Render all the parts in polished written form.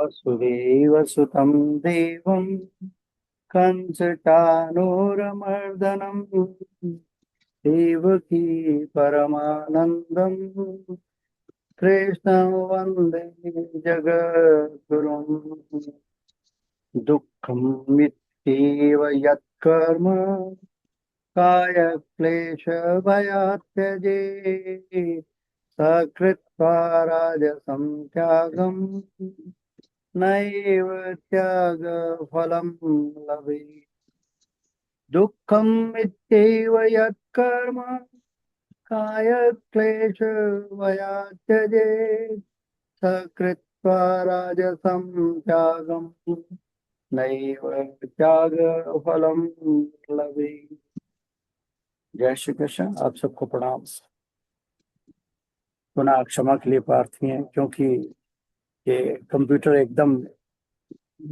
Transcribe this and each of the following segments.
वसुदेवसुतं देवं कंसचानूरमर्दनं देवकी परमानन्दं कृष्णं वन्दे जगद्गुरुम्। दुःखं मिथ्येव यत्कर्म कायक्लेशभयात् त्यजेत् स कृत्वा राजसं त्यागं नैव त्यागफलं लभेत्। दुःखं मिथ्यैव यत्कर्म कायक्लेशभयात् त्यजेत् स कृत्वा राजसं त्यागं नैव त्यागफलं लभेत्। जय श्री कृष्ण। आप सबको प्रणाम। पुनः क्षमा के लिए प्रार्थी हैं क्योंकि ये कंप्यूटर एकदम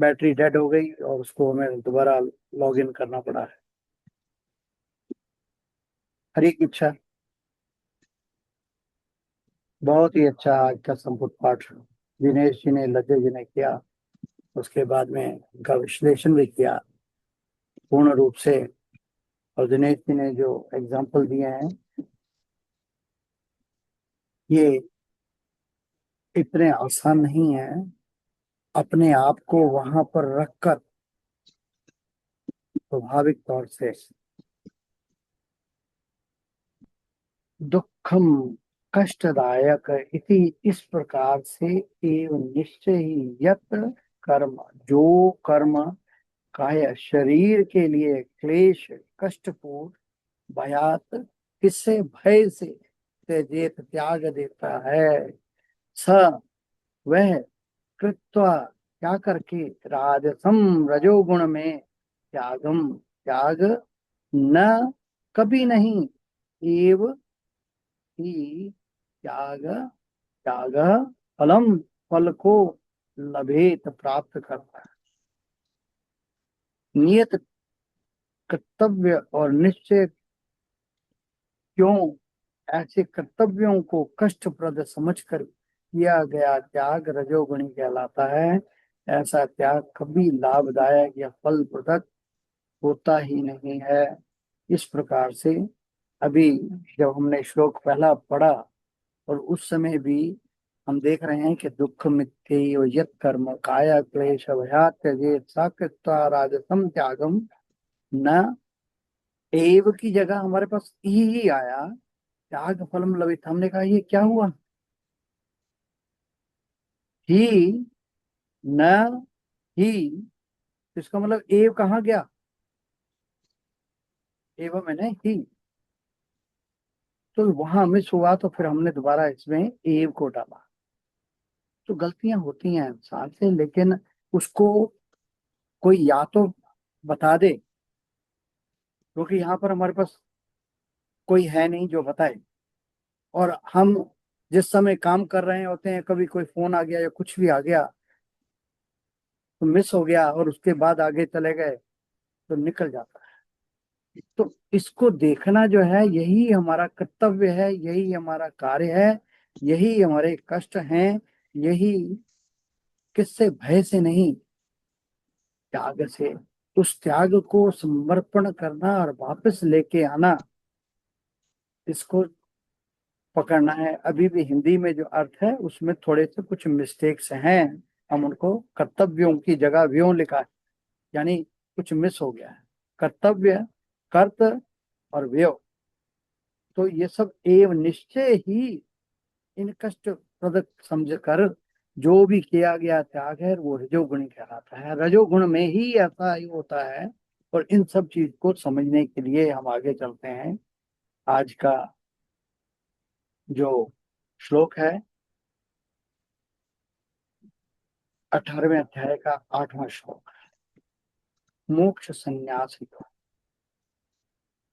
बैटरी डेड हो गई और उसको हमें दोबारा लॉग इन करना पड़ा है। हरी की इच्छा। बहुत ही अच्छा आज का संपुट पाठ दिनेश जी ने, लज्जत जी ने किया। उसके बाद में उनका विश्लेषण भी किया पूर्ण रूप से। और दिनेश जी ने जो एग्जाम्पल दिए हैं ये इतने आसान नहीं है। अपने आप को वहां पर रखकर स्वाभाविक तौर से दुखम कष्टदायक इति इस प्रकार से एवं निश्चय ही यत कर्म, जो कर्म काय शरीर के लिए क्लेश कष्टपूर्ण भयात, किससे भय से त्यजेत त्याग देता है, स वह कृत्वा क्या करके राजसम रजोगुण में त्यागम त्याग न कभी नहीं एव ही त्याग त्याग फलम फल को लभेत प्राप्त करता है। नियत कर्तव्य और निश्चय क्यों ऐसे कर्तव्यों को कष्टप्रद समझकर किया गया त्याग रजोगुणी कहलाता है। ऐसा त्याग कभी लाभदायक या फलप्रद होता ही नहीं है। इस प्रकार से अभी जब हमने श्लोक पहला पढ़ा और उस समय भी हम देख रहे हैं कि दुख मिथ्येव यत् कर्म काया क्लेश भयात् त्यजेत सा कृत्वा राजसम त्यागम न, एव की जगह हमारे पास ही आया, त्याग फलम लभित। हमने कहा ये क्या हुआ? ही न ही, इसका मतलब एव कहाँ गया? एव मैंने ही, तो वहां मिस हुआ तो फिर हमने दोबारा इसमें एव को डाला। तो गलतियां होती हैं इंसान से, लेकिन उसको कोई या तो बता दे, क्योंकि यहाँ पर हमारे पास कोई है नहीं जो बताए। और हम जिस समय काम कर रहे होते हैं, कभी कोई फोन आ गया या कुछ भी आ गया तो मिस हो गया और उसके बाद आगे चले गए तो निकल जाता है। तो इसको देखना जो है यही हमारा कर्तव्य है, यही हमारा कार्य है, यही हमारे कष्ट हैं। यही किससे? भय से नहीं, त्याग से। उस त्याग को समर्पण करना और वापस लेके आना, इसको पकड़ना है। अभी भी हिंदी में जो अर्थ है उसमें थोड़े से कुछ मिस्टेक्स हैं। हम उनको कर्तव्यों की जगह व्योम लिखा है, यानी कुछ मिस हो गया है। कर्तव्य, कर्त और व्यो, तो ये सब एवं निश्चय ही इन कष्ट प्रद समझ कर जो भी किया गया त्याग है वो रजोगुणी कहलाता है। रजोगुण में ही ऐसा ही होता है। और इन सब चीज को समझने के लिए हम आगे चलते हैं। आज का जो श्लोक है 18वें अध्याय का 8वां श्लोक, मोक्ष संन्यास योग।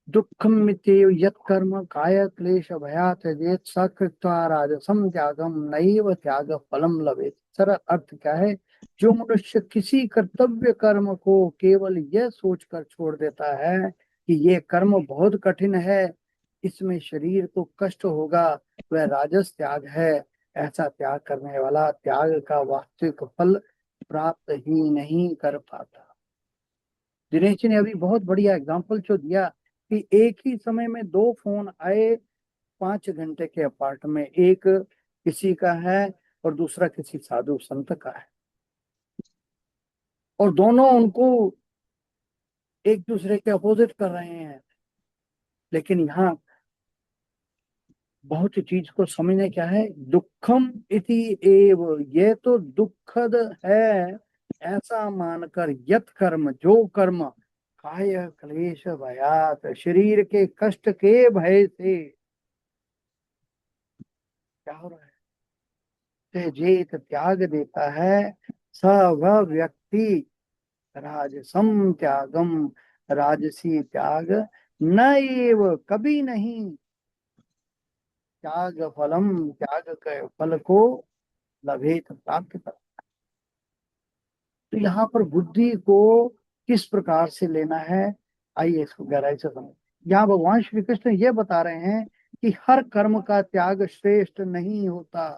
दुःखं मित्येव यत्कर्म काय क्लेश भयात् त्यजेत स कृत्वा राजसं त्यागम नैव त्याग फलम लभेत। सरल अर्थ क्या है? जो मनुष्य किसी कर्तव्य कर्म को केवल यह सोचकर छोड़ देता है कि ये कर्म बहुत कठिन है, इसमें शरीर को कष्ट होगा, वह राजस त्याग है। ऐसा त्याग करने वाला त्याग का वास्तविक फल प्राप्त ही नहीं कर पाता। दिनेश जी ने अभी बहुत बढ़िया एग्जाम्पल जो दिया कि एक ही समय में दो फोन आए 5 घंटे के अपार्ट में, एक किसी का है और दूसरा किसी साधु संत का है, और दोनों उनको एक दूसरे के अपोजिट कर रहे हैं। लेकिन यहाँ बहुत सी चीज को समझने क्या है, दुखम इति एव, ये तो दुखद है ऐसा मानकर, यत कर्म जो कर्म, काय क्लेश भयात, शरीर के कष्ट के भय से क्या हो रहा है, त्यजेत त्याग देता है, स वह व्यक्ति राजसम त्यागम, राजसी त्याग न एव, कभी नहीं, त्याग फलम, त्याग के फल को लभेत, प्राप्त कर। तो यहाँ पर बुद्धि को किस प्रकार से लेना है, आइए इसको गहराई से समझ। यहाँ भगवान श्री कृष्ण ये बता रहे हैं कि हर कर्म का त्याग श्रेष्ठ नहीं होता।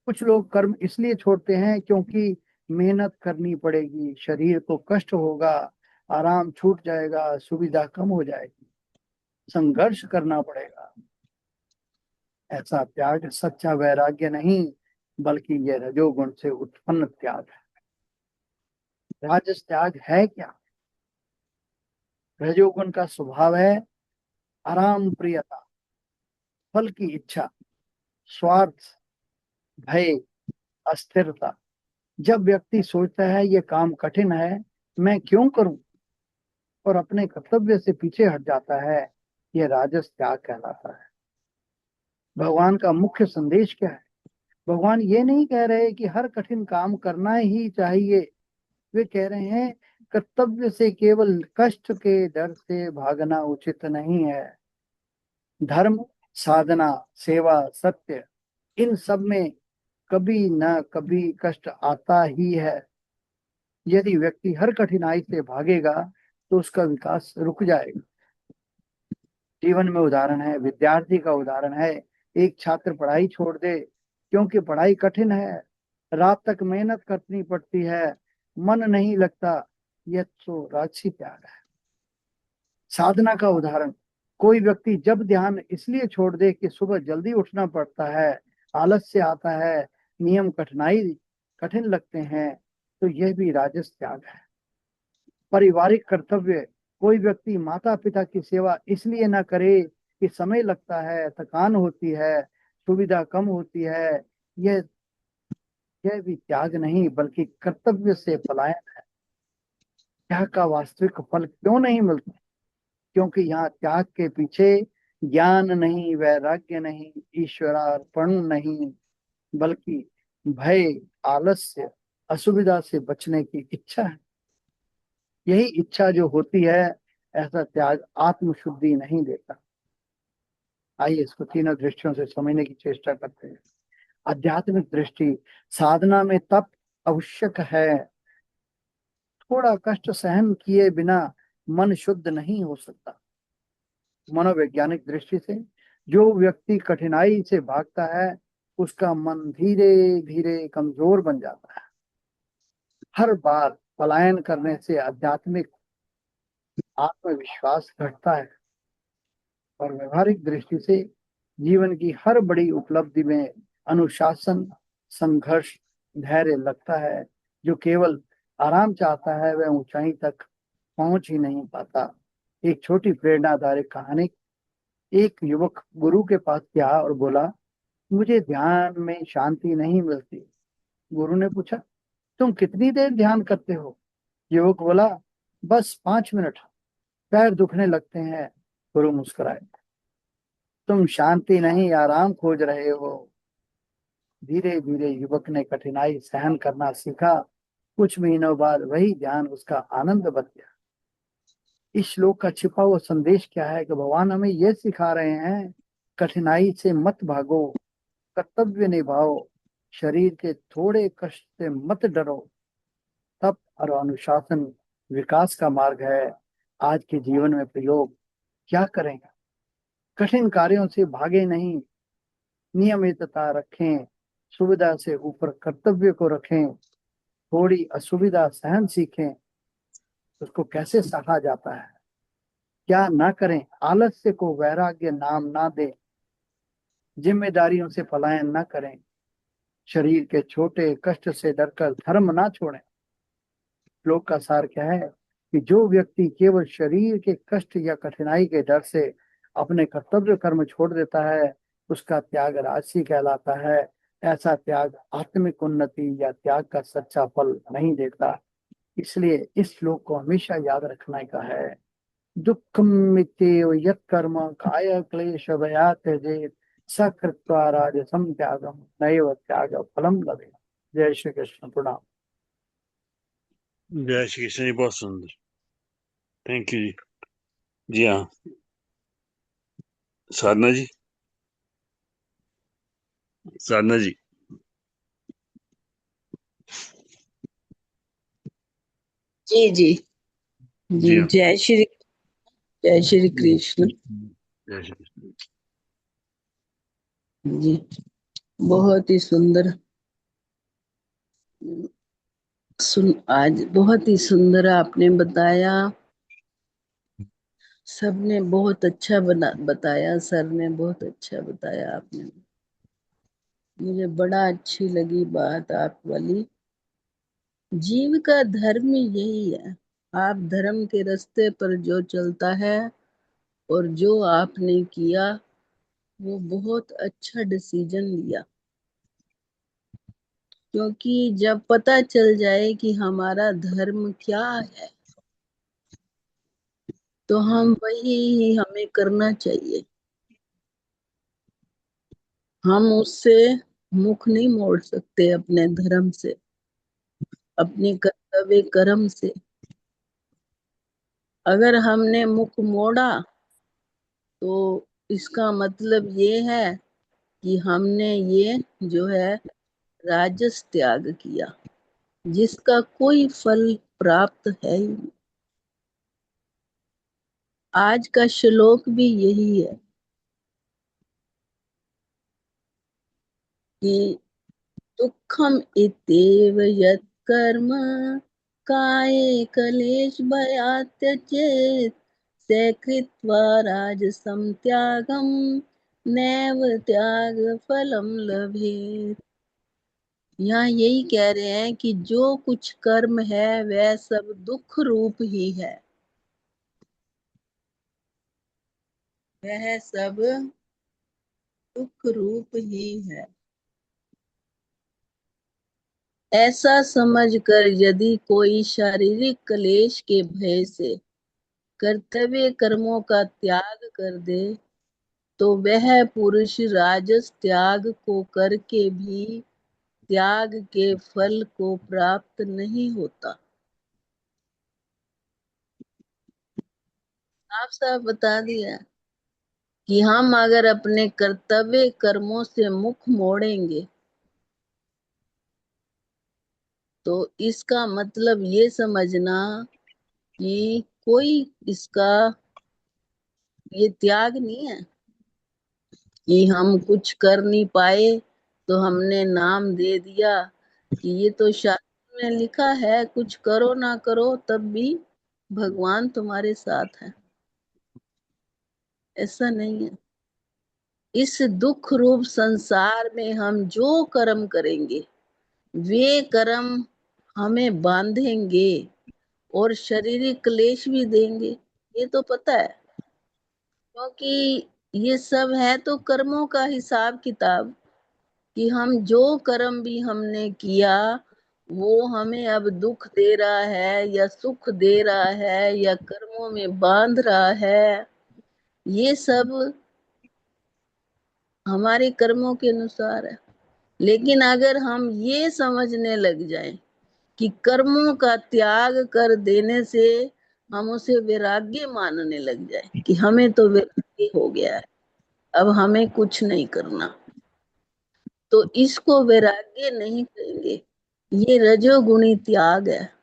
कुछ लोग कर्म इसलिए छोड़ते हैं क्योंकि मेहनत करनी पड़ेगी, शरीर को कष्ट होगा, आराम छूट जाएगा, सुविधा कम हो जाएगी, संघर्ष करना पड़ेगा। ऐसा त्याग सच्चा वैराग्य नहीं, बल्कि यह रजोगुण से उत्पन्न त्याग है। राजस त्याग है क्या? रजोगुण का स्वभाव है आराम प्रियता, फल की इच्छा, स्वार्थ, भय, अस्थिरता। जब व्यक्ति सोचता है ये काम कठिन है, मैं क्यों करूं, और अपने कर्तव्य से पीछे हट जाता है, यह राजस त्याग कहलाता है। भगवान का मुख्य संदेश क्या है? भगवान ये नहीं कह रहे कि हर कठिन काम करना ही चाहिए। वे कह रहे हैं कर्तव्य से केवल कष्ट के डर से भागना उचित नहीं है। धर्म, साधना, सेवा, सत्य, इन सब में कभी न कभी कष्ट आता ही है। यदि व्यक्ति हर कठिनाई से भागेगा तो उसका विकास रुक जाएगा। जीवन में उदाहरण है, विद्यार्थी का उदाहरण है। एक छात्र पढ़ाई छोड़ दे क्योंकि पढ़ाई कठिन है, रात तक मेहनत करनी पड़ती है, मन नहीं लगता, यह तो राजसी त्याग है। साधना का उदाहरण, कोई व्यक्ति जब ध्यान इसलिए छोड़ दे कि सुबह जल्दी उठना पड़ता है, आलस्य आता है, नियम कठिन लगते हैं, तो यह भी राजस त्याग है। पारिवारिक कर्तव्य, कोई व्यक्ति माता पिता की सेवा इसलिए ना करे कि समय लगता है, थकान होती है, सुविधा कम होती है, यह यह भी त्याग नहीं बल्कि कर्तव्य से पलायन है। त्याग का वास्तविक फल क्यों नहीं मिलता? क्योंकि यहाँ त्याग के पीछे ज्ञान नहीं, वैराग्य नहीं, ईश्वरार्पण नहीं, बल्कि भय, आलस्य, असुविधा से बचने की इच्छा है। यही इच्छा जो होती है, ऐसा त्याग आत्मशुद्धि नहीं देता। आइए इसको तीनों दृष्टियों से समझने की चेष्टा करते हैं। आध्यात्मिक दृष्टि, साधना में तप आवश्यक है। थोड़ा कष्ट सहन किए बिना मन शुद्ध नहीं हो सकता। मनोवैज्ञानिक दृष्टि से जो व्यक्ति कठिनाई से भागता है, उसका मन धीरे धीरे कमजोर बन जाता है। हर बार पलायन करने से आध्यात्मिक आत्मविश्वास घटता है। और व्यवहारिक दृष्टि से जीवन की हर बड़ी उपलब्धि में अनुशासन, संघर्ष, धैर्य लगता है। जो केवल आराम चाहता है वह ऊंचाई तक पहुंच ही नहीं पाता। एक छोटी प्रेरणादायक कहानी, एक युवक गुरु के पास गया और बोला, मुझे ध्यान में शांति नहीं मिलती। गुरु ने पूछा, तुम कितनी देर ध्यान करते हो? युवक बोला, बस 5 मिनट, पैर दुखने लगते हैं। गुरु मुस्कुराए, तुम शांति नहीं आराम खोज रहे हो। धीरे धीरे युवक ने कठिनाई सहन करना सीखा। कुछ महीनों बाद वही ध्यान उसका आनंद बन गया। इस श्लोक का छिपा हुआ संदेश क्या है कि भगवान हमें यह सिखा रहे हैं, कठिनाई से मत भागो, कर्तव्य निभाओ, शरीर के थोड़े कष्ट से मत डरो। तप और अनुशासन विकास का मार्ग है। आज के जीवन में प्रयोग क्या करेंगे? कठिन कार्यों से भागे नहीं, नियमितता रखें, सुविधा से ऊपर कर्तव्य को रखें, थोड़ी असुविधा सहन सीखें, उसको कैसे सहा जाता है। क्या ना करें, आलस्य को वैराग्य नाम ना दे, जिम्मेदारियों से पलायन ना करें, शरीर के छोटे कष्ट से डरकर धर्म ना छोड़ें। श्लोक का सार क्या है कि जो व्यक्ति केवल शरीर के कष्ट या कठिनाई के डर से अपने कर्तव्य कर्म छोड़ देता है, उसका त्याग राजसी कहलाता है। ऐसा त्याग आत्मिक उन्नति या त्याग का सच्चा फल नहीं देता। इसलिए इस श्लोक को हमेशा याद रखने का है। दुःखं मित्येव यत्कर्म काय क्लेश भयात् त्यजेत् स कृत्वा राजसं त्यागं नैव त्याग फलम लभेत्। जय श्री कृष्ण। प्रणाम। जय श्री कृष्ण जी, बहुत सुंदर, थैंक यू जी। जी हाँ, साधना जी, साधना जी। जी जी जी। जी हाँ। जय श्री कृष्ण जय श्री कृष्ण। जी। बहुत ही सुंदर आज बहुत ही सुंदर आपने बताया। सबने बहुत अच्छा बताया, सर ने बहुत अच्छा बताया आपने। मुझे बड़ा अच्छी लगी बात आप वाली। जीव का धर्म यही है। आप धर्म के रास्ते पर जो चलता है और जो आपने किया, वो बहुत अच्छा डिसीजन लिया। क्योंकि जब पता चल जाए कि हमारा धर्म क्या है, तो हम वही हमें करना चाहिए। हम उससे मुख नहीं मोड़ सकते, अपने धर्म से, अपने कर्तव्य कर्म से। अगर हमने मुख मोड़ा तो इसका मतलब ये है कि हमने ये जो है राजस त्याग किया, जिसका कोई फल प्राप्त है ही नहीं। आज का श्लोक भी यही है कि दुःखम इत्येव यत्कर्म काये कलेश भयात् त्यजेत् स कृत्वा राजसं त्यागं नैव त्याग फलम लभेत्। यहाँ यही कह रहे हैं कि जो कुछ कर्म है वह सब दुख रूप ही है। वह सब दुख रूप ही है। ऐसा समझकर यदि कोई शारीरिक क्लेश के भय से कर्तव्य कर्मों का त्याग कर दे, तो वह पुरुष राजस त्याग को करके भी त्याग के फल को प्राप्त नहीं होता। साफ साफ बता दिया कि हम अगर अपने कर्तव्य कर्मों से मुख मोड़ेंगे, तो इसका मतलब ये समझना कि कोई इसका ये त्याग नहीं है कि हम कुछ कर नहीं पाए तो हमने नाम दे दिया कि ये तो शास्त्र में लिखा है, कुछ करो ना करो तब भी भगवान तुम्हारे साथ है। ऐसा नहीं है। इस दुख रूप संसार में हम जो कर्म करेंगे, वे कर्म हमें बांधेंगे और शारीरिक क्लेश भी देंगे। ये तो पता है, क्योंकि ये सब है तो कर्मों का हिसाब किताब कि हम जो कर्म भी हमने किया वो हमें अब दुख दे रहा है या सुख दे रहा है या कर्मों में बांध रहा है। ये सब हमारे कर्मों के अनुसार है। लेकिन अगर हम ये समझने लग जाएं कि कर्मों का त्याग कर देने से हम उसे वैराग्य मानने लग जाए कि हमें तो वैराग्य हो गया है, अब हमें कुछ नहीं करना, तो इसको वैराग्य नहीं कहेंगे। ये रजोगुणी त्याग है।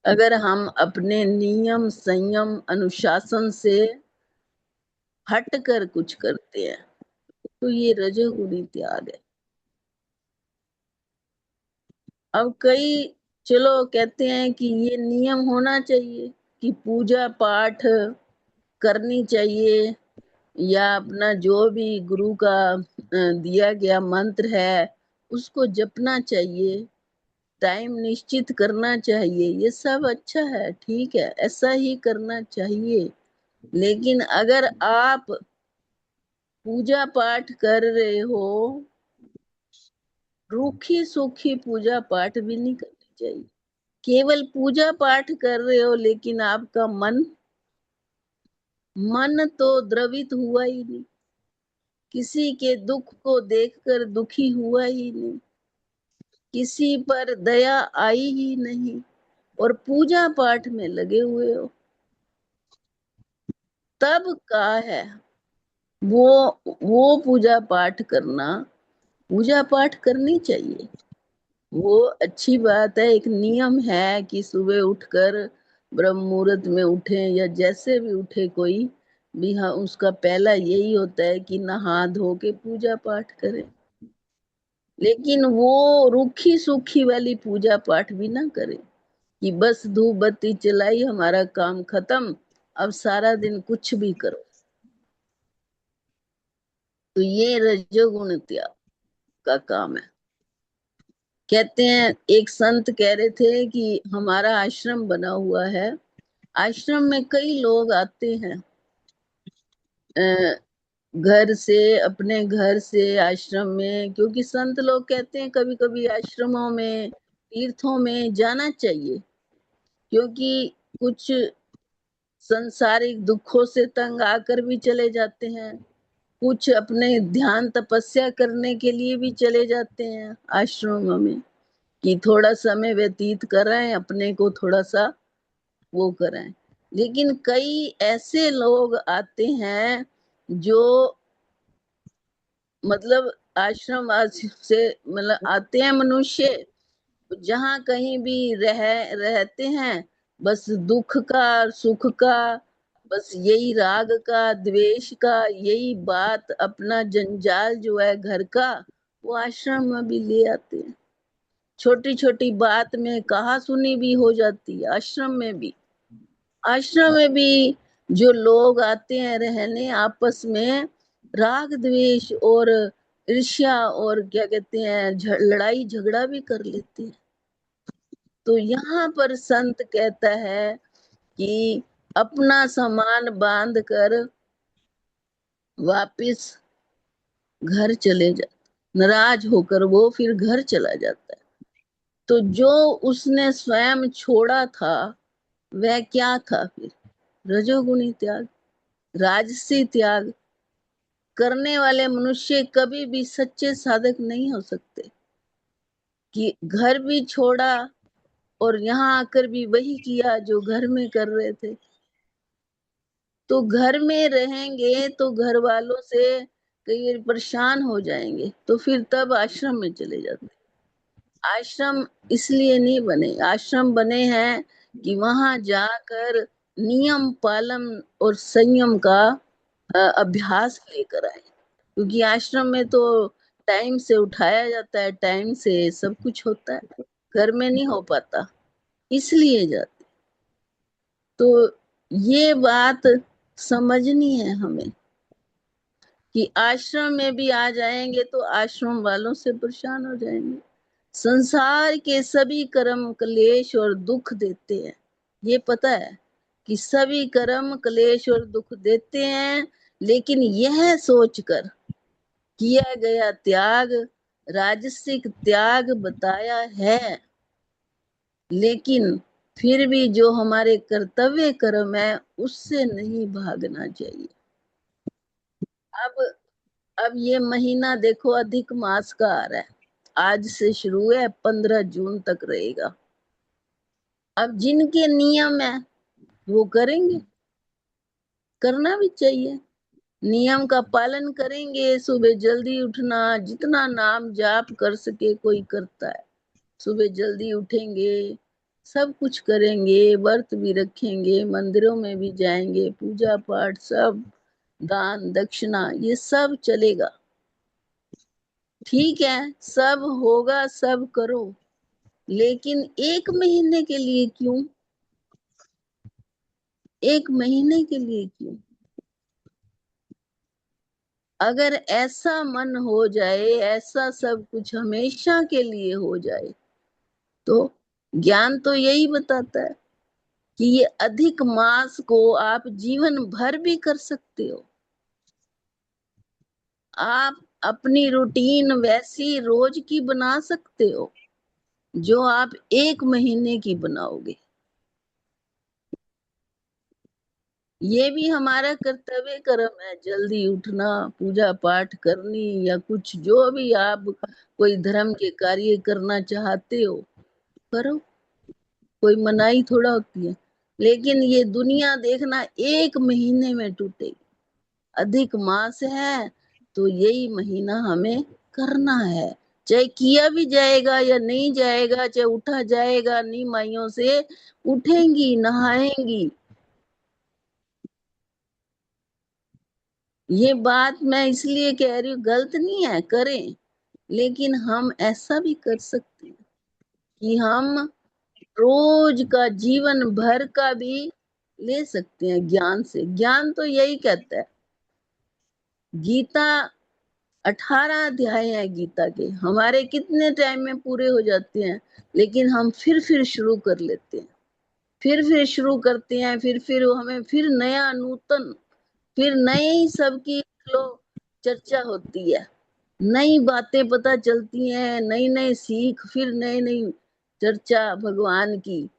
अगर हम अपने नियम संयम अनुशासन से हट कर कुछ करते हैं तो ये रजोगुणी त्याग है। अब कई चलो कहते हैं कि ये नियम होना चाहिए कि पूजा पाठ करनी चाहिए, या अपना जो भी गुरु का दिया गया मंत्र है उसको जपना चाहिए, टाइम निश्चित करना चाहिए। ये सब अच्छा है, ठीक है, ऐसा ही करना चाहिए। लेकिन अगर आप पूजा पाठ कर रहे हो, रूखी सूखी पूजा पाठ भी नहीं करनी चाहिए। केवल पूजा पाठ कर रहे हो लेकिन आपका मन तो द्रवित हुआ ही नहीं, किसी के दुख को देखकर दुखी हुआ ही नहीं, किसी पर दया आई ही नहीं, और पूजा पाठ में लगे हुए हो, तब का है वो पूजा पाठ करना। पूजा पाठ करनी चाहिए, वो अच्छी बात है, एक नियम है कि सुबह उठकर ब्रह्म मुहूर्त में उठे या जैसे भी उठे कोई भी, हाँ उसका पहला यही होता है कि नहा धो के पूजा पाठ करें। लेकिन वो रूखी सूखी वाली पूजा पाठ भी ना करें कि बस धूप बत्ती चलाई हमारा काम खत्म, अब सारा दिन कुछ भी करो। तो ये रजोगुण त्याग का काम है। कहते हैं, एक संत कह रहे थे कि हमारा आश्रम बना हुआ है, आश्रम में कई लोग आते हैं, घर से, अपने घर से आश्रम में, क्योंकि संत लोग कहते हैं कभी कभी आश्रमों में तीर्थों में जाना चाहिए, क्योंकि कुछ संसारिक दुखों से तंग आकर भी चले जाते हैं, कुछ अपने ध्यान तपस्या करने के लिए भी चले जाते हैं आश्रमों में, कि थोड़ा समय व्यतीत कर रहे हैं, अपने को थोड़ा सा वो करें। लेकिन कई ऐसे लोग आते हैं जो मतलब आश्रम से मतलब आते हैं मनुष्य, जहाँ कहीं भी रहते हैं, बस दुख का सुख का, बस यही राग का द्वेष का यही बात, अपना जंजाल जो है घर का, वो आश्रम में भी ले आते हैं। छोटी छोटी बात में कहा सुनी भी हो जाती है आश्रम में भी। आश्रम में भी जो लोग आते हैं रहने, आपस में राग द्वेष और ईर्ष्या और क्या कहते हैं लड़ाई झगड़ा भी कर लेते हैं। तो यहाँ पर संत कहता है कि अपना सामान बांध कर वापिस घर चले जा, नाराज होकर वो फिर घर चला जाता है। तो जो उसने स्वयं छोड़ा था वह क्या था फिर? रजोगुणी त्याग, राजसी त्याग। करने वाले मनुष्य कभी भी सच्चे साधक नहीं हो सकते, कि घर भी छोड़ा और यहाँ आकर भी वही किया जो घर में कर रहे थे। तो घर में रहेंगे तो घर वालों से कई परेशान हो जाएंगे, तो फिर तब आश्रम में चले जाते। आश्रम इसलिए नहीं बने, आश्रम बने हैं कि वहां जाकर नियम पालन और संयम का अभ्यास लेकर आए, क्योंकि आश्रम में तो टाइम से उठाया जाता है, टाइम से सब कुछ होता है, घर में नहीं हो पाता, इसलिए जाते। तो ये बात समझनी है हमें कि आश्रम में भी आ जाएंगे तो आश्रम वालों से परेशान हो जाएंगे। संसार के सभी कर्म क्लेश और दुख देते हैं, ये पता है कि सभी कर्म क्लेश और दुख देते हैं, लेकिन यह सोचकर किया गया त्याग राजसिक त्याग बताया है। लेकिन फिर भी जो हमारे कर्तव्य कर्म है उससे नहीं भागना चाहिए। अब अब ये महीना देखो अधिक मास का आ रहा है, आज से शुरू है, 15 जून तक रहेगा। अब जिनके नियम है वो करेंगे, करना भी चाहिए, नियम का पालन करेंगे, सुबह जल्दी उठना, जितना नाम जाप कर सके कोई करता है, सुबह जल्दी उठेंगे, सब कुछ करेंगे, व्रत भी रखेंगे, मंदिरों में भी जाएंगे, पूजा पाठ सब, दान दक्षिणा ये सब चलेगा, ठीक है, सब होगा, सब करो। लेकिन 1 महीने के लिए क्यों? 1 महीने के लिए क्यों? अगर ऐसा मन हो जाए, ऐसा सब कुछ हमेशा के लिए हो जाए, तो ज्ञान तो यही बताता है कि ये अधिक मास को आप जीवन भर भी कर सकते हो। आप अपनी रूटीन वैसी रोज की बना सकते हो जो आप 1 महीने की बनाओगे। ये भी हमारा कर्तव्य कर्म है, जल्दी उठना, पूजा पाठ करनी, या कुछ जो भी आप कोई धर्म के कार्य करना चाहते हो करो, कोई मनाही थोड़ा होती है। लेकिन ये दुनिया देखना 1 महीने में टूटेगी। अधिक मास है तो यही महीना हमें करना है, चाहे किया भी जाएगा या नहीं जाएगा, चाहे उठा जाएगा नहीं, माइयों से उठेंगी, नहाएंगी। ये बात मैं इसलिए कह रही हूँ, गलत नहीं है, करें, लेकिन हम ऐसा भी कर सकते हैं कि हम रोज का जीवन भर का भी ले सकते हैं ज्ञान से। ज्ञान तो यही कहता है, गीता 18 अध्याय है गीता के, हमारे कितने टाइम में पूरे हो जाते हैं, लेकिन हम फिर शुरू कर लेते हैं, फिर शुरू करते हैं, फिर हमें फिर नया नूतन, फिर नए ही सबकी चर्चा होती है, नई बातें पता चलती हैं, नई नई सीख, फिर नई नई चर्चा भगवान की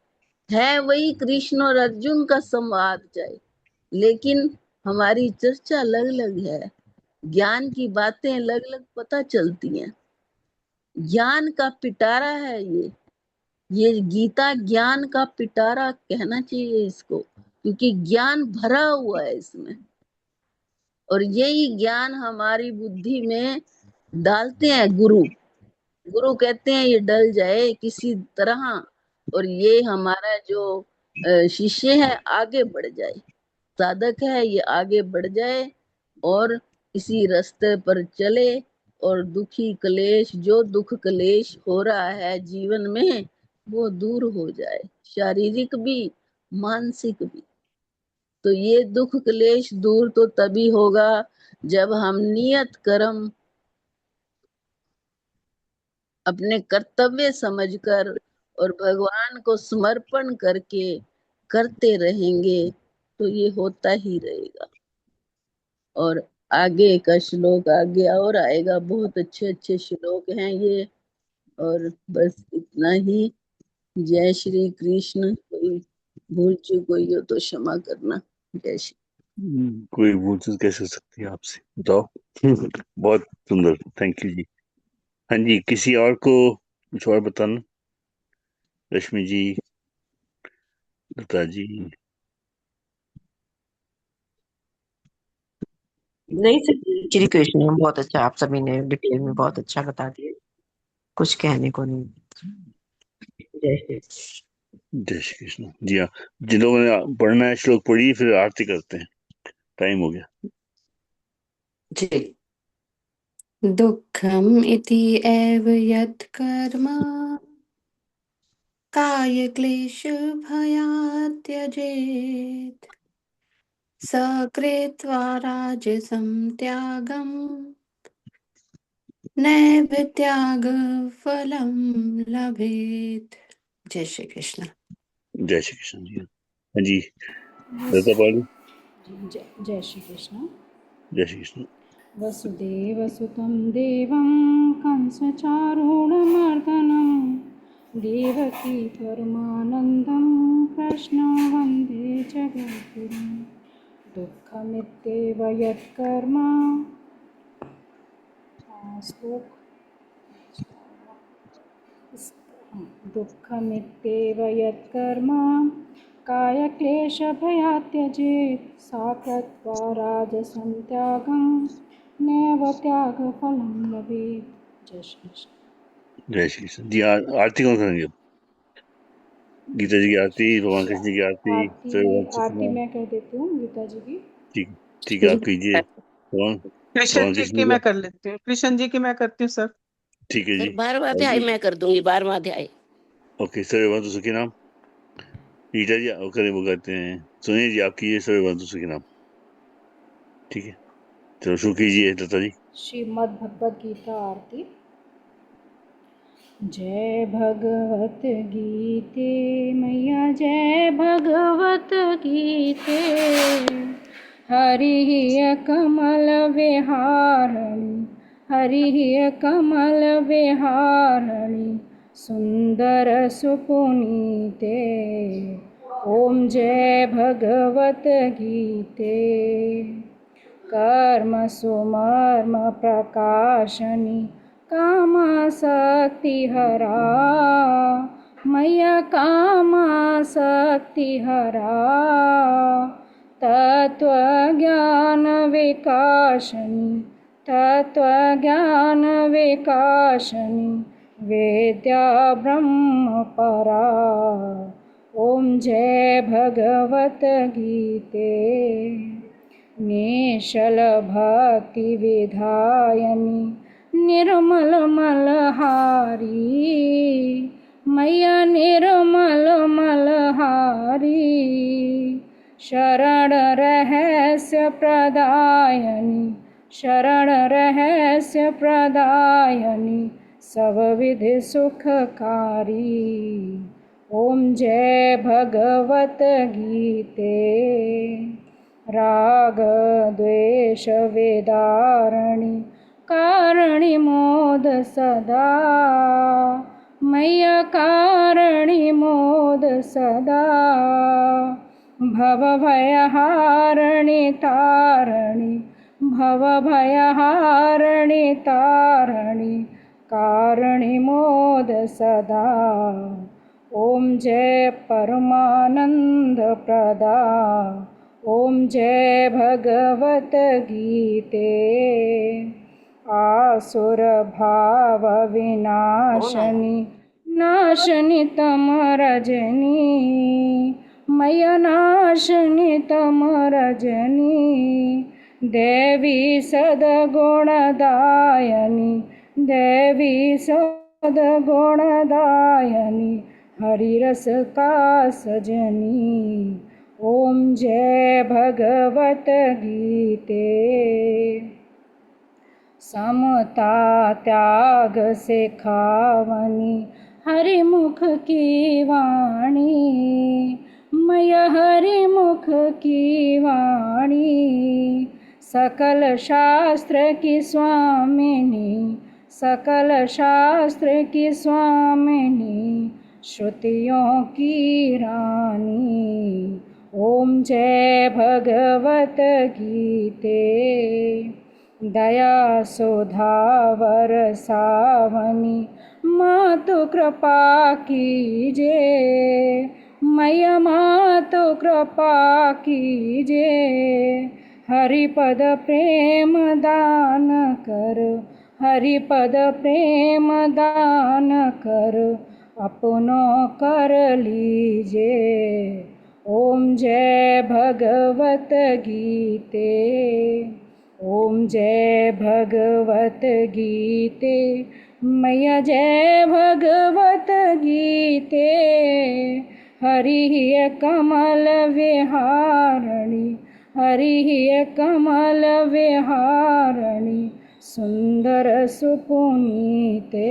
है। वही कृष्ण और अर्जुन का संवाद चाहे, लेकिन हमारी चर्चा अलग अलग है, ज्ञान की बातें अलग अलग पता चलती हैं। ज्ञान का पिटारा है ये गीता ज्ञान का पिटारा कहना चाहिए इसको, क्योंकि ज्ञान भरा हुआ है इसमें, और यही ज्ञान हमारी बुद्धि में डालते हैं गुरु। गुरु कहते हैं ये डल जाए किसी तरह, और ये हमारा जो शिष्य है आगे बढ़ जाए, साधक है ये आगे बढ़ जाए और इसी रास्ते पर चले, और दुखी कलेश, जो दुख कलेश हो रहा है जीवन में, वो दूर हो जाए, शारीरिक भी मानसिक भी। तो ये दुख क्लेश दूर तो तभी होगा जब हम नियत कर्म अपने कर्तव्य समझकर और भगवान को समर्पण करके करते रहेंगे, तो ये होता ही रहेगा। और आगे का श्लोक आगे और आएगा, बहुत अच्छे अच्छे श्लोक हैं ये। और बस इतना ही। जय श्री कृष्ण। कोई भूल चूक हुई हो तो क्षमा करना। जय श्री। कोई भूल चूक कैसे हो सकती है आपसे, बताओ। बहुत सुंदर, थैंक यू जी। हाँ जी, किसी और को कुछ और बताना? रश्मि जी, लता जी। नहीं सर, श्री कृष्ण, बहुत अच्छा, आप सभी ने डिटेल में बहुत अच्छा बता दिया, कुछ कहने को नहीं। जय श्री कृष्ण। जय श्री कृष्ण जी। हाँ, जिन लोगों ने पढ़ना है श्लोक पढ़िए, फिर आरती करते हैं, टाइम हो गया जी। दुःखम् इति एव यत् कर्म कायक्लेशभयात् त्यजेत् स कृत्वा राजसं त्यागम् नैव त्यागफलं लभेत्। जय श्री कृष्ण। जय श्री कृष्ण जी। हाँ जी, लता पाली। जय श्री कृष्ण। जय श्री कृष्ण। वसुदेवसुतं देवं कंसचारूढमर्दनं देवकी परमानन्दं कृष्णं वन्दे जगद्गुरुं। दुःखमित्येव यत्कर्म दुःखमित्येव यत्कर्म कायक्लेशभयात् त्यजेत् सा कृत्वा राजसं त्यागं नैव त्यागफलं लभेत्। जय श्री कृष्ण। जय श्री कृष्ण जी। आरती कौन करेंगे? गीता जी की आरती, भगवान कृष्ण जी की आरती, आरती मैं कह देती हूँ गीता जी की। ठीक ठीक है, आप कीजिए। भगवान कृष्ण भगवान जी कृष्ण की जी मैं का। कर लेती हूँ, कृष्ण जी की मैं करती हूँ सर। ठीक है जी। फिर 12वां अध्याय मैं कर दूंगी, 12वां अध्याय। ओके, सर्वभवन्तु सुखिनः। रीटा जी करें, वो कहते हैं सुनिए जी, आप कीजिए सर्वभवन्तु सुखिनः। ठीक है, चलो शुरू कीजिए दत्ता जी। श्रीमद् भगवद गीता आरती। जय भगवत गीते मैया जय भगवत गीते, हरि कमल विहारणी हरि कमल विहारणी सुंदर सुपुनीते। ओम जय भगवत गीते। कर्म सुमर्म प्रकाशनी कामासक्ति हरा मैया कामासक्ति हरा, तत्वज्ञान विकासनी तत्वज्ञान विकासनी वेद्या ब्रह्म परा। ओम जय भगवत गीते। निश्चल भक्ति विधायनी निर्मल मलहारी मैया निर्मल मलहारी, शरण रहस्य प्रदायनी शरण रहस्य प्रदायनी सब विधि सुखकारी। ओम जय भगवत गीते। राग द्वेष वेदारणी कारणी मोद सदा मैया कारणी मोद सदा, भव भयहारिणी तारिणी भव भयहारिणी तारिणी कारणी मोद सदा। ओम जय परमानंद प्रदा। ओम जय भगवत गीते। आसुर भाव विनाशनी नाशनी तम रजनी मैया नाशनी तम रजनी, देवी सद्गुणदायनी देवी सद्गुणदायनी हरिरस का सजनी। ओम जय भगवत गीते। समता त्याग सिखावनी हरिमुख की वाणी मैया हरिमुख की वाणी, सकल शास्त्र की स्वामिनी सकल शास्त्र की स्वामिनी श्रुतियों की रानी। ओम जय भगवत गीते। दया सुधा बरसावनी मातु कृपा कीजे मैया मातु कृपा कीजे, हरिपद प्रेम दान कर हरिपद प्रेम दान कर अपनों कर लीजे। ओम जय भगवत गीते। ओम जय भगवत गीते मैया जय भगवत गीते। हरि कमल विहारणी हरि कमल विहारणी सुंदर सुपुनीते।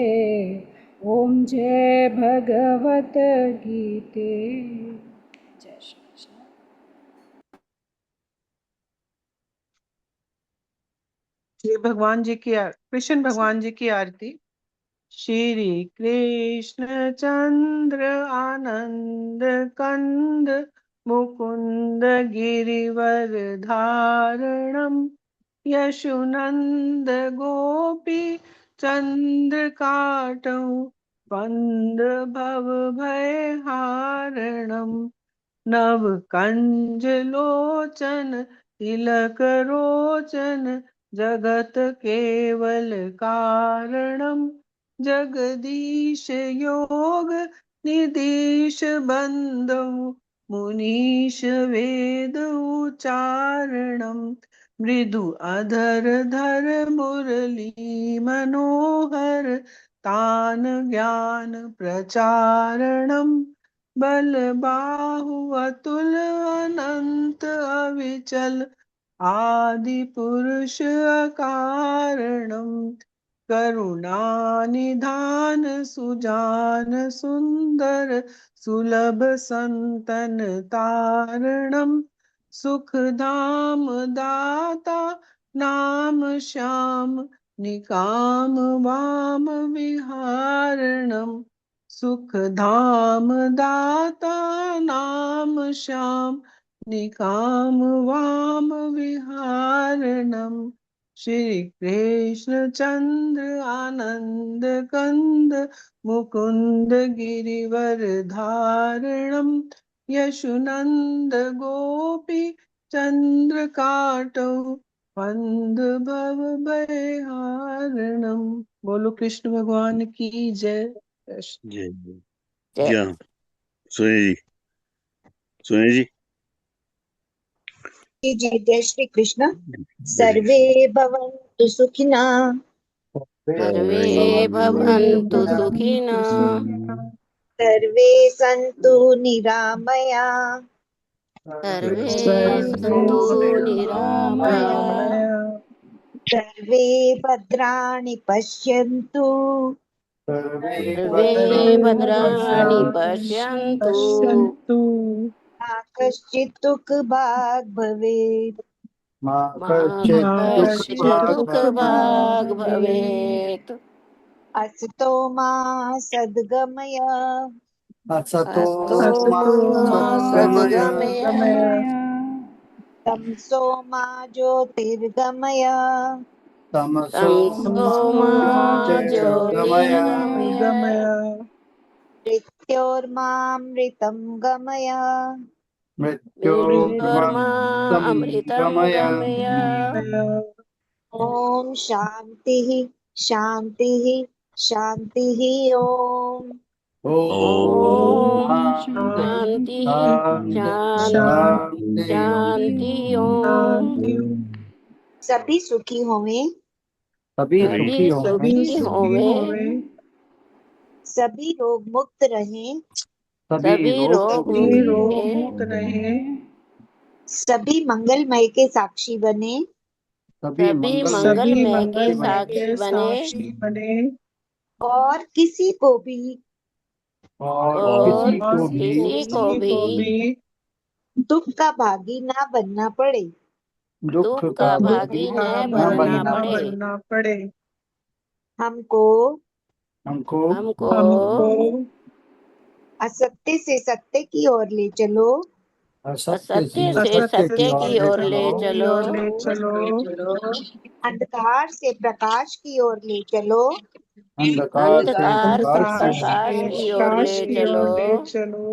ओम जय भगवत गीते। जय श्री कृष्ण। श्री भगवान जी की कृष्ण भगवान जी की आरती। श्री कृष्ण चंद्र आनंद कंद मुकुंद गिरिवर धारणम, यशुनंद गोपी चंद्र काटौ बंद भव भय हारणम, नव कंज लोचन तिलक रोचन जगत केवल कारणम, जगदीश योग निधीश बंदौ मुनीश वेद उच्चारणम, मृदु अधर धर मुरली मनोहर तान ज्ञान प्रचारणम बलबाहु अतुल अनंत अविचल आदि पुरुष अकारणम करुणानिधान सुजान सुंदर सुलभ संतन तारणम सुख धाम दाता नाम श्याम निकाम वाम विहारणम सुख धाम दाता नाम श्याम निकाम वाम विहारणम श्री कृष्ण चंद्र आनंद कंद मुकुंद गिरिवर धारणम यशुनंद गोपी चंद्र काटो पंद भव भयहारणम। बोलो कृष्ण भगवान की जय। जय जय क्या सोनी जी जी जय श्री कृष्ण। सर्वे भवन्तु सुखिनः, सर्वे भवन्तु सुखिनः, सर्वे सन्तु निरामया, सर्वे सर्वे सन्तु निरामया, सर्वे भद्राणि पश्यन्तु, सर्वे भद्राणि पश्यन्तु, पश्यन्तु मा कश्चित् दुःखभाग् भवेत्। मा मा कश्चित् कश्चित् दुःखभाग् दुःखभाग् भवेत्। असतो मा सद्गमय, असतो अस्तो मा मा सद्गमय सद्गमय, तमसो मा ज्योतिर्गमय, तमसो तमसो मा मा ज्योतिर्गमय ज्योतिर्गमय, मृत्योर्मामृतं गमय, मृत्योर्मा मृत्योर्मा अमृतं गमय गमय। ॐ शान्तिः शान्तिः शान्तिः। ॐ ॐ शान्ति शान्तिः शान्ति शान्ति शान्ति शान्ति। ॐ सभी सुखी होवें, सभी सभी सुखी हों सुखी होवें, सभी रोग मुक्त रहें, सभी सभी रोग रोग मुक्त मुक्त रहें रहे, सभी मंगलमय के साक्षी बने, सभी सभी मंगलमय मंगलमय के साक्षी बने साक्षी बने, और किसी को भी और और किसी को भी किसी को भी दुख का भागी ना बनना पड़े। दुख दुख का का भागी भागी न न बनना बनना पड़े। पड़े। हमको हमको हमको असत्य से सत्य की ओर ले चलो, असत्य असत्य से से सत्य की सत्य ओर की ले ओर ले चलो, चलो, अंधकार से प्रकाश की ओर ले चलो, अंधकार से अंधकार से प्रकाश की ओर ले प्रकाश की चलो, ओर ले चलो,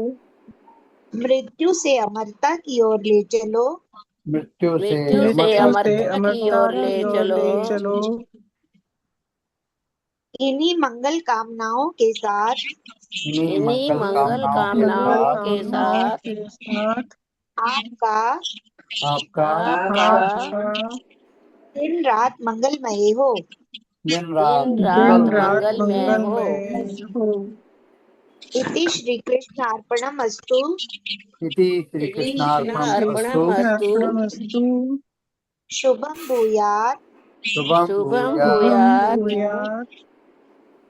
मृत्यु से अमरता की ओर ले चलो, मृत्यु से मृत्यु से अमरता की अमरता की ओर ले चलो। इन्हीं मंगल कामनाओं के साथ इन्हीं इन्हीं मंगल मंगल कामनाओं के कामनाओं साथ के साथ आपका आपका आपका दिन रात मंगलमय हो। दिन रात दिन रात मंगलमय मंगलमय हो। इति श्री कृष्ण अर्पणमस्तु। इति श्री श्री कृष्ण कृष्णार्पणम् अस्तु। अर्पणमस्तु। शुभम भूयात् शुभम शुभम भूयात् भूयात्।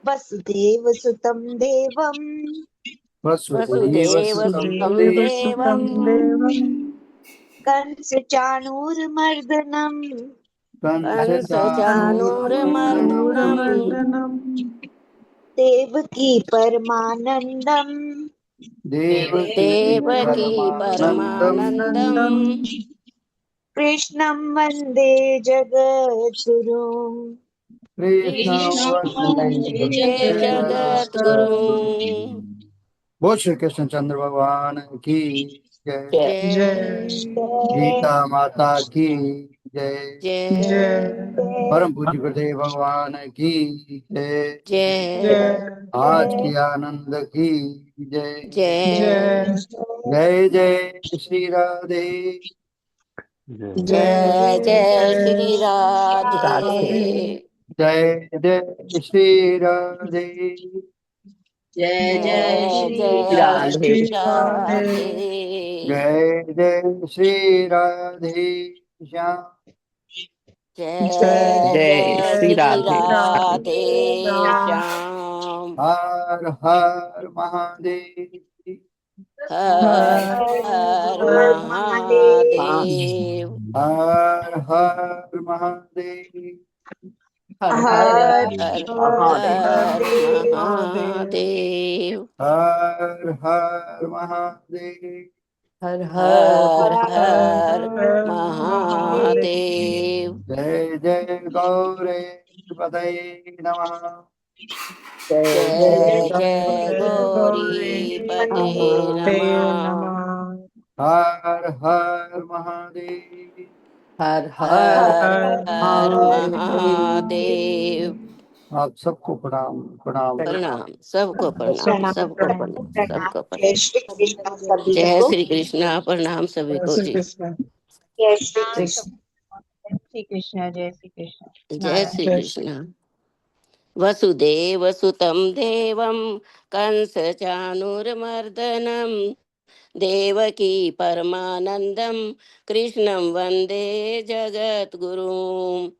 वसुदेव सुतं देवं वसुदेव वसुदेव सुतं सुतं देवं कंस चाणूरमर्दनम् कंस कंस चाणूरमर्दनम् चाणूरमर्दनम् देवकी परमानंदम देवकी देवकी परमानन्दम् परमानन्दम् कृष्णं वन्दे जगद्गुरुम्। कृष्णं कृष्णं वन्दे वन्दे जगद्गुरुम्। जगद्गुरुम्। बोल श्री कृष्ण चंद्र भगवान की जय। जय गीता माता की जय। जय परम पूज्य गुरुदेव भगवान की जय। जय आज की आनंद की जय। जय जय जय श्री राधे। जय जय श्री राधे। राधे। जय जय श्री राधे। जय जय जय श्री जय राधे। श्री राधे। राधे। जय जय श्री राधे श्याम। जय जय जय श्री श्री राधे राधे। श्याम। हर हर महादेव। हर हर हर हर महादेव। हर हर महादेव। हर हर हर हर हर महादेव। महादेव। हर हर महादेव। हर हर हर हर हर हर महादेव। जय जय गौरे पदये नमः। जय जय जय जय गौरी पते नमः। हर हर महादेव। हर हर हर हर हर महादेव। महादेव। आप सबको प्रणाम प्रणाम। प्रणाम, सबको प्रणाम, प्रणाम सबको प्रणाम प्रणाम, प्रणाम। सबको जय प्रणाम। श्री कृष्ण सभी जय को। श्री कृष्णा, प्रणाम सभी को श्री जी। कृष्ण। जय श्री कृष्ण। जय श्री कृष्ण। जय श्री कृष्ण। जय नारायण। श्री जय श्री कृष्णा। वसुदेव सुतं देवं कंस चाणूरमर्दनम देवकी परमानंदम कृष्णं वंदे जगद्गुरुम।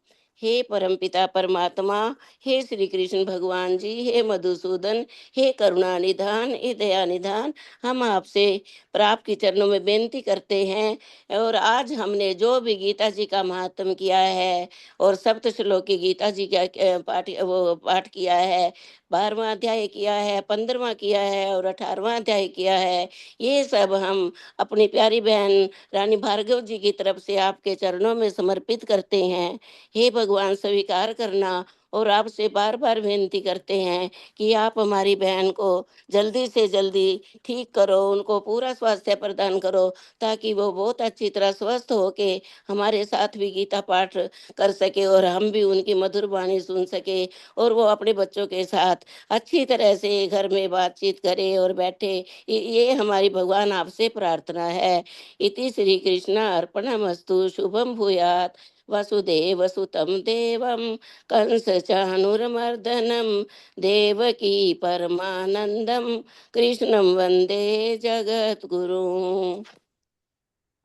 हे परमपिता परमात्मा, हे श्री कृष्ण भगवान जी, हे मधुसूदन, हे करुणा निधान, हे दया निधान, हम आपसे प्राप के चरणों में बेनती करते हैं। और आज हमने जो भी गीता जी का महात्म किया है और सप्त श्लोक की गीता जी का पाठ किया है, 12वां अध्याय किया है, 15वां किया है और 18वां अध्याय किया है, ये सब हम अपनी प्यारी बहन रानी भार्गव जी की तरफ से आपके चरणों में समर्पित करते हैं। हे भगवान, स्वीकार करना। और आपसे बार बार विनती करते हैं कि आप हमारी बहन को जल्दी से जल्दी ठीक करो, उनको पूरा स्वास्थ्य प्रदान करो, ताकि वो बहुत अच्छी तरह स्वस्थ होके हमारे साथ भी गीता पाठ कर सके और हम भी उनकी मधुर वाणी सुन सके और वो अपने बच्चों के साथ अच्छी तरह से घर में बातचीत करे और बैठे। ये हमारी भगवान आपसे प्रार्थना है। इति श्री कृष्ण अर्पणमस्तु। शुभम भूयात। वसुदेव सुतं देवं कंस चाणूरमर्दनं देवकी परमानंदम कृष्णं वंदे जगद्गुरुम्।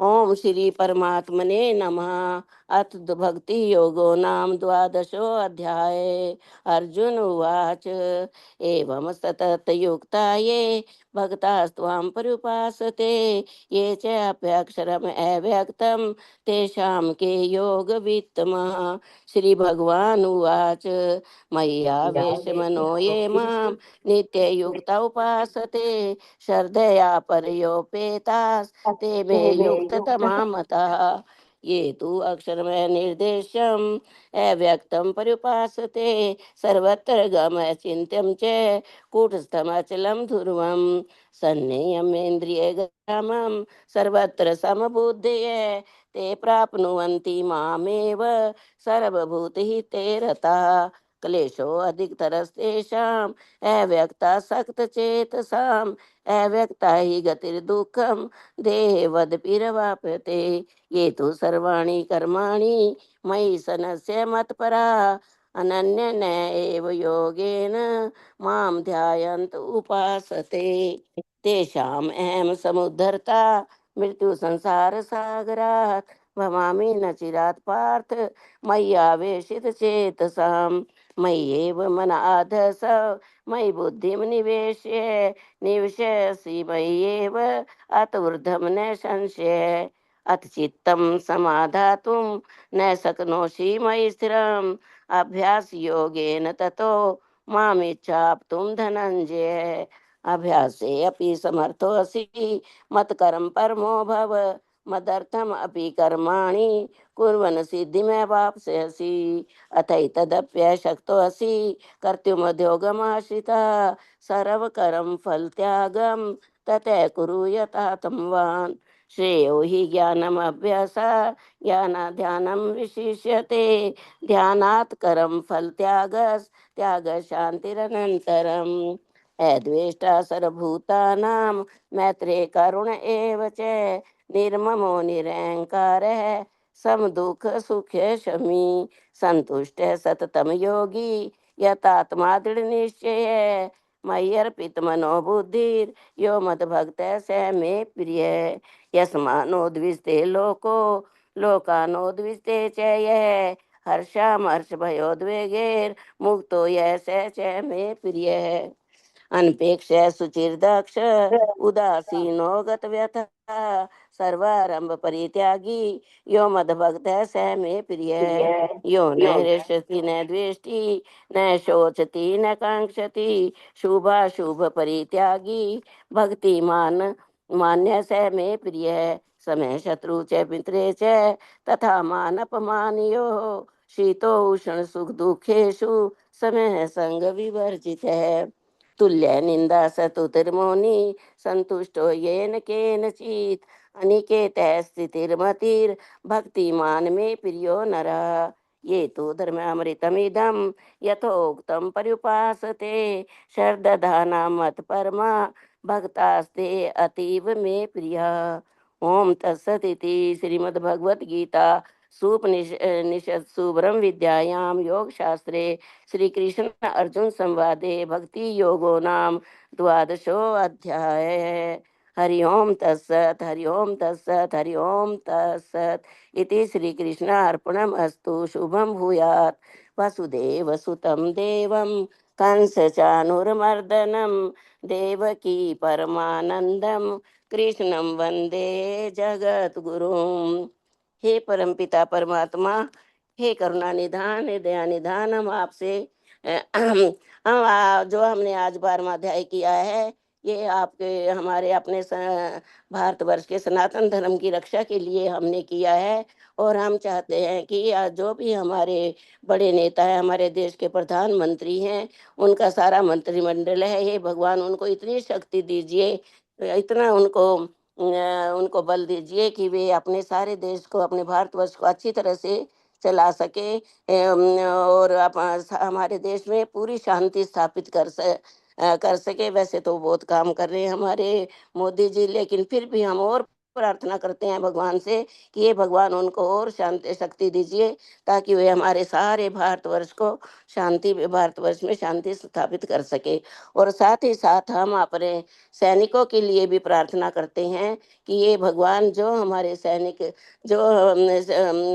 ओम श्री परमात्मने नमः। अथ भक्ति योगो नाम द्वादशो अध्याय। अर्जुन उवाच एवं सतत युक्ता ये भक्तास्त्वां पर्युपासते ये च अप्यक्षरम् अव्यक्तं तेषां के योगवित्तमः। श्री भगवान उवाच मय्यावेशमनो ये मां नित्ययुक्ता उपासते श्रद्धया पर्योपेताः ते मे युक्ततमा मतः। ये तु अक्षरमय निर्देशम अव्यक्तं पर्युपासते सर्वत्र गमचिन्त्यं च कूटस्थमचलं ध्रुवं सन्नियमेन्द्रियग्रामं सर्वत्र समबुद्धय ते प्राप्नुवन्ति मामेव सर्वभूतहिते रताः। क्लेशो अधिकतरस्तेषाम् अव्यक्तासक्तचेतसाम् अव्यक्ता हि गतिर्दुःखं देहवद्भिरवाप्यते। ये तु सर्वाणि कर्माणि मयि सनस्य मत्परा अनन्येन एव योगेन मां ध्यायन्त उपासते तेषाम् अहं समुद्धर्ता मृत्यु संसार सागरात् भवामि न चिरात् पार्थ मय्यावेशित चेतसाम्। मय्येव मन आधस मयि बुद्धिं निवेश्य निवशसि मय्येव अत ऊर्ध्वं न संशय। अथ चित्तं समाधातुं न शक्नोषि मयि स्थिरम् अभ्यास योगेन ततो मामिच्छाप्तुं धनञ्जय। अभ्यासे अपि समर्थोऽसि मत्कर्म परमो भव मदर्थम अपि कर्माणि कुर्वन् सिद्धिमेवाप्स्यसि। अथैतदप्यशक्तोऽसि कर्तुमुद्योगमाश्रितः सर्वकरं फलत्यागं ततः कुरु यथा तमवान्। श्रेयो हि ज्ञानमभ्यासः ज्ञानाध्यानं विशिष्यते ध्यानात् करं फलत्यागः शान्तिरनन्तरम्। अद्वेष्टा सर्वभूतानां मैत्रे करुण एव च निर्ममो निरहङ्कारः सम दुख सुख शमी, संतुष्ट सततम योगी, यतात्मा दृढ़ निश्चय, मयि अर्पित मनो बुद्धिर, यो मद भक्त स मे प्रिय, यस्मानो द्विजते लोको, लोकानो द्विजते च यः, हर्षामर्ष भयोद्वेगैर मुक्तो यः स च मे प्रिय, अनपेक्ष सुचिर्दक्ष, उदासीनो गतव्यथा, सर्वारंभ परित्यागी, यो मद्भक्त स मे प्रिय, यो न हृष्यति न द्वेष्टि, न शोचति न कांक्षति, शुभाशुभ परित्यागी, भक्तिमान मान्य स मे प्रिय, समय शत्रु च मित्रे च, तथा मान अपमानियो, शीतो उष्ण सुख दुखेषु समय संग विवर्जित है, तुल्य निंदा सतुतिर्मौनी, संतुष्टो येन केनचित्, अनिकेतः स्थितिर्मतिर्, भक्तिमान मे प्रियो नरः, ये तो धर्मामृतमिदं यथोक्तं पर्युपासते, शर्दधाना मत परमा, भक्तास्ते अतीव मे प्रियः। ओम तत्सदिति श्रीमद्भगवत गीता सूपनिषत्सु ब्रह्म विद्यायां योग शास्त्रे श्री कृष्ण अर्जुन संवादे भक्ति योगो नाम द्वादशो अध्याय। हरि ओम तत्सत, हरि ओम तत्सत, हरि ओम तत्सत। इति श्री कृष्ण अर्पणम अस्तु। शुभम भूयात्। वसुदेव सुतं देवं कंस चाणूरमर्दनम, देवकी परमानंदम कृष्णं वंदे जगत गुरुम। हे परमपिता परमात्मा, हे करुणा निधान, हे दया निधान, हम आपसे जो हमने आज 12वां अध्याय किया है, ये आपके हमारे अपने भारतवर्ष के सनातन धर्म की रक्षा के लिए हमने किया है। और हम चाहते हैं कि जो भी हमारे बड़े नेता हैं, हमारे देश के प्रधानमंत्री हैं, उनका सारा मंत्रिमंडल है, ये भगवान उनको इतनी शक्ति दीजिए, इतना उनको बल दीजिए कि वे अपने सारे देश को, अपने भारतवर्ष को अच्छी तरह से चला सके, और हमारे देश में पूरी शांति स्थापित कर सके। वैसे तो बहुत काम कर रहे हैं हमारे मोदी जी, लेकिन फिर भी हम और प्रार्थना करते हैं भगवान से कि ये भगवान उनको और शांति शक्ति दीजिए, ताकि वे हमारे सारे भारतवर्ष को भारतवर्ष में शांति स्थापित कर सके। और साथ ही साथ हम अपने सैनिकों के लिए भी प्रार्थना करते हैं कि ये भगवान जो हमारे सैनिक जो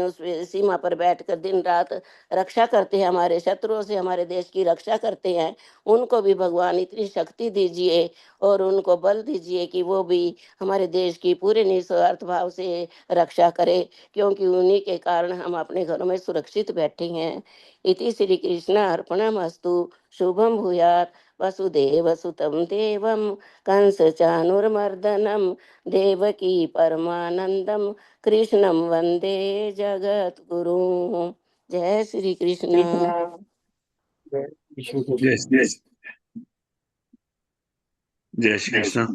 उस सीमा पर बैठकर दिन रात रक्षा करते हैं, हमारे शत्रुओं से हमारे देश की रक्षा करते हैं, उनको भी भगवान इतनी शक्ति दीजिए और उनको बल दीजिए कि वो भी हमारे देश की पूरे निस्वार्थ भाव से रक्षा करे, क्योंकि उन्हीं के कारण हम अपने घरों में सुरक्षित बैठे हैं। इति श्री कृष्ण अर्पणमस्तु। शुभम भूयात्। वसुदेव सुतं देवं कंस चाणूरमर्दनम, देवकी परमानंदम कृष्णं वंदे जगत गुरु। जय श्री कृष्ण। जय जय श्री कृष्ण।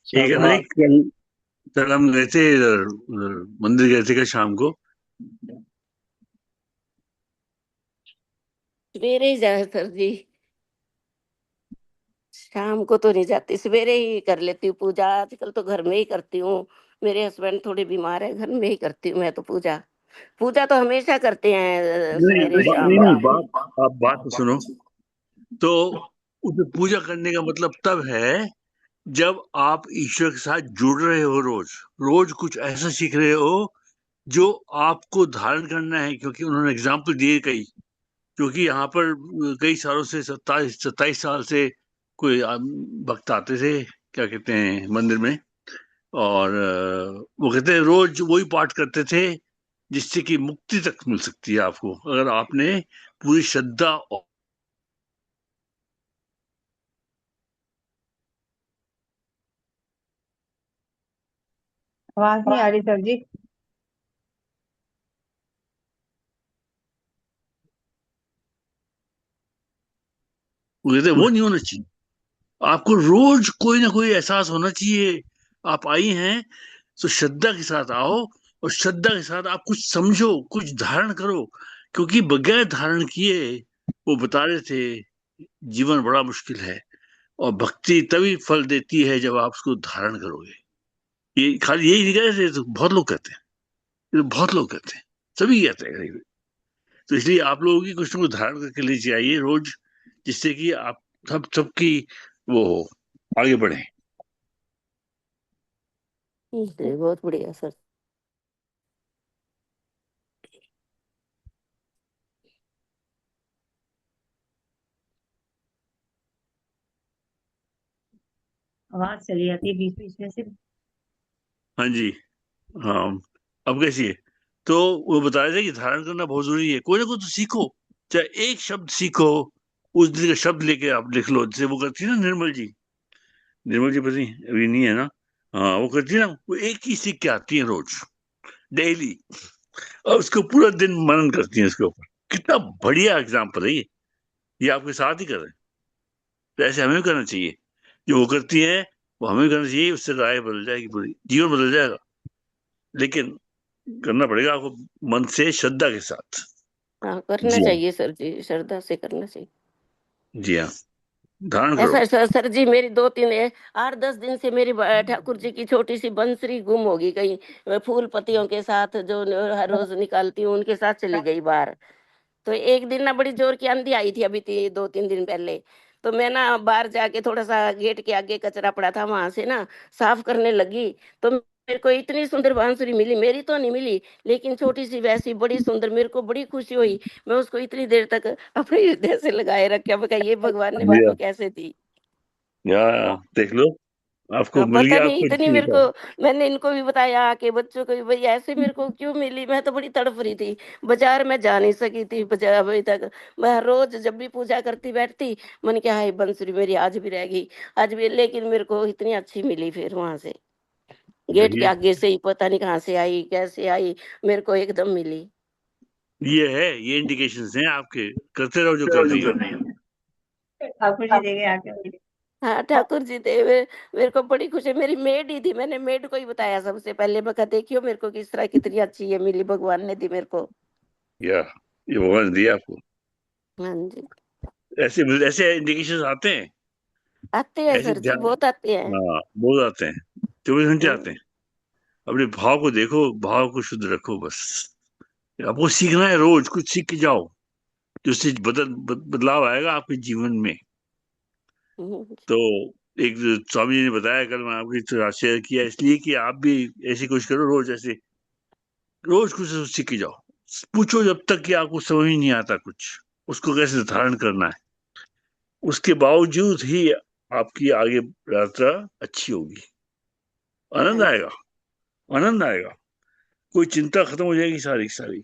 ठीक है भाई, कल हम गए थे मंदिर गए थे, कल शाम को। सवेरे ही जाए सर जी, शाम को तो नहीं जाती, सवेरे ही कर लेती हूँ पूजा। आजकल तो घर में ही करती हूँ, मेरे हस्बैंड थोड़े बीमार है, घर में ही करती हूँ मैं तो पूजा। पूजा तो हमेशा करते हैं सवेरे शाम नहीं, को। आप बात तो सुनो। तो उसे पूजा करने का मतलब तब है जब आप ईश्वर के साथ जुड़ रहे हो, रोज रोज कुछ ऐसा सीख रहे हो जो आपको धारण करना है। क्योंकि उन्होंने एग्जाम्पल दिए कई, क्योंकि यहाँ पर कई सालों से 27 साल से कोई भक्त आते थे, क्या कहते हैं, मंदिर में। और वो कहते हैं रोज वही पाठ करते थे जिससे कि मुक्ति तक मिल सकती है आपको, अगर आपने पूरी श्रद्धा। आवाज नहीं आ रही सर जी। वो कहते हैं वो नहीं होना चाहिए, आपको रोज कोई ना कोई एहसास होना चाहिए। आप आई हैं तो श्रद्धा के साथ आओ, और श्रद्धा के साथ आप कुछ समझो, कुछ धारण करो। क्योंकि बगैर धारण किए, वो बता रहे थे, जीवन बड़ा मुश्किल है। और भक्ति तभी फल देती है जब आप उसको धारण करोगे। ये खाली यही नहीं कह रहे थे, तो बहुत लोग कहते हैं। ये तो बहुत लोग कहते हैं, सभी कहते हैं करीब। तो इसलिए आप लोगों की कुछ ना कुछ धारण करके ले जाइए रोज, जिससे कि आप सबकी वो हो, आगे बढ़े। जी, बहुत बढ़िया सर। आवाज चली जाती है बीच बीच में से। हाँ जी, हाँ, अब कैसी है? तो वो बता रहे थे कि धारण करना बहुत जरूरी है, कोई ना कोई तो सीखो, चाहे एक शब्द सीखो, उस दिन का शब्द लेके आप लिख लो, जैसे वो करती है ना निर्मल जी। निर्मल जी पति अभी नहीं है ना? हाँ, वो करती है ना, वो एक ही सीख के आती है रोज, डेली, और उसको पूरा दिन मनन करती है इसके ऊपर। कितना बढ़िया एग्जाम्पल है ये आपके साथ ही कर रहे हैं। तो ऐसे हमें भी करना चाहिए, जो वो करती है वो हमें भी करना चाहिए, उससे राय बदल जाएगी, पूरी जीवन बदल जाएगा। लेकिन करना पड़ेगा आपको मन से, श्रद्धा के साथ। हाँ, करना जी हाँ, चाहिए सर जी, श्रद्धा से करना चाहिए। जी हाँ, धारण करो। ऐसा सर जी, मेरी 8-10 दिन से मेरी ठाकुर जी की छोटी सी बंसरी गुम हो गई कहीं, फूल पत्तियों के साथ जो हर रोज निकालती हूँ उनके साथ चली गई बाहर। तो एक दिन ना बड़ी जोर की आंधी आई थी, अभी 2-3 दिन पहले। तो मैं ना बाहर जाके थोड़ा सा गेट के आगे कचरा पड़ा था, वहां से ना साफ करने लगी, तो मेरे को इतनी सुंदर बांसुरी मिली। मेरी तो नहीं मिली, लेकिन छोटी सी वैसी बड़ी सुंदर, मेरे को बड़ी खुशी हुई। मैं उसको इतनी देर तक अपने हृदय से लगाए रखा, मैं कहा ये भगवान ने मेरे जी को हाँ, कैसे दी। या देख लो, आपको हाँ, मिल पता गया, नहीं आपको इतनी नहीं मेरे मिला। को। मैंने इनको भी बताया आके, बच्चों को भी, भाई ऐसे मेरे को क्यों मिली, मैं तो बड़ी तड़फ रही थी, बाजार में जा नहीं सकी थी बाजार अभी तक। मैं हर रोज जब भी पूजा करती बैठती, मन क्या है बंसुरी मेरी आज भी रह गई, आज भी, लेकिन मेरे को इतनी अच्छी मिली फिर वहां से, गेट के देखिए, आगे से ही, पता नहीं कहाँ से आई कैसे आई, मेरे को एकदम मिली। ये है, ये इंडिकेशंस हैं आपके, करते रहो जो कर रही हो। ठाकुर जी देखे आके। हाँ, ठाकुर जी थे। मेरे को बड़ी खुशी, मेरी मेड ही थी, मैंने मेड को ही बताया सबसे पहले, मैं कहा देखियो मेरे को किस तरह कितनी अच्छी ये मिली, भगवान ने दी मेरे को। या ये भगवान ने दिया आपको। हाँ जी, ऐसे ऐसे इंडिकेशंस आते हैं, आते हैं ऐसे सर जी, ध्यान। बहुत आते हैं। हाँ, बहुत आते हैं, 24 घंटे आते हम्म, हैं। अपने भाव को देखो, भाव को शुद्ध रखो बस। आपको सीखना है, रोज कुछ सीख के जाओ, जिससे बदलाव आएगा आपके जीवन में। हम्म, तो एक जो स्वामी जी ने बताया, कल मैं आपके साथ शेयर किया, इसलिए कि आप भी ऐसी कोशिश करो, रोज ऐसे, रोज कुछ ना कुछ सीख के जाओ। पूछो जब तक कि आपको समझ ही नहीं आता कुछ, उसको कैसे धारण करना है, उसके बावजूद ही आपकी आगे यात्रा अच्छी होगी, आनंद हाँ जी, आएगा, आनंद आएगा। कोई चिंता खत्म हो जाएगी सारी की सारी,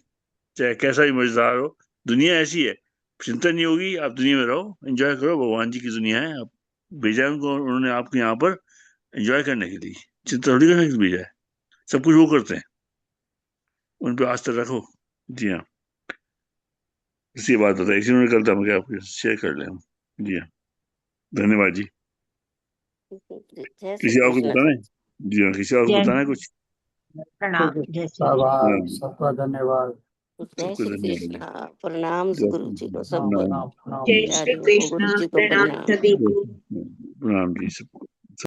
चाहे कैसा भी मजेदार हो। दुनिया ऐसी है, चिंता नहीं होगी, आप दुनिया में रहो, एंजॉय करो, भगवान जी की दुनिया है। आप भेजा है उनको, उन्होंने आपको यहाँ पर एंजॉय करने के लिए, चिंता थोड़ी करने के लिए भेजा है। सब कुछ वो करते हैं, उन पर आस्था रखो। जी हाँ, इसी बात बताई, इसी उन्होंने कल था, मैं आपको शेयर कर ले हम। जी हाँ, धन्यवाद जी। जय श्री किसी और को कृष्ण बताना सर। है? जी हाँ, किसी और को जय बताना है कुछ? प्रणाम, ठीक है, जय श्री आभार, हाँ, सबका धन्यवाद। जय सबको श्री धन्यवाद। कृष्ण, प्रणाम जय गुरु श्री जी को, कृष्ण। प्रणाम सबको प्रणाम प्रणाम। प्रणाम। जय श्री प्यारियों को, गुरु कृष्ण, जी को प्रणाम प्रणाम। सभी जय को। श्री कृष्ण। प्रणाम जी सबको।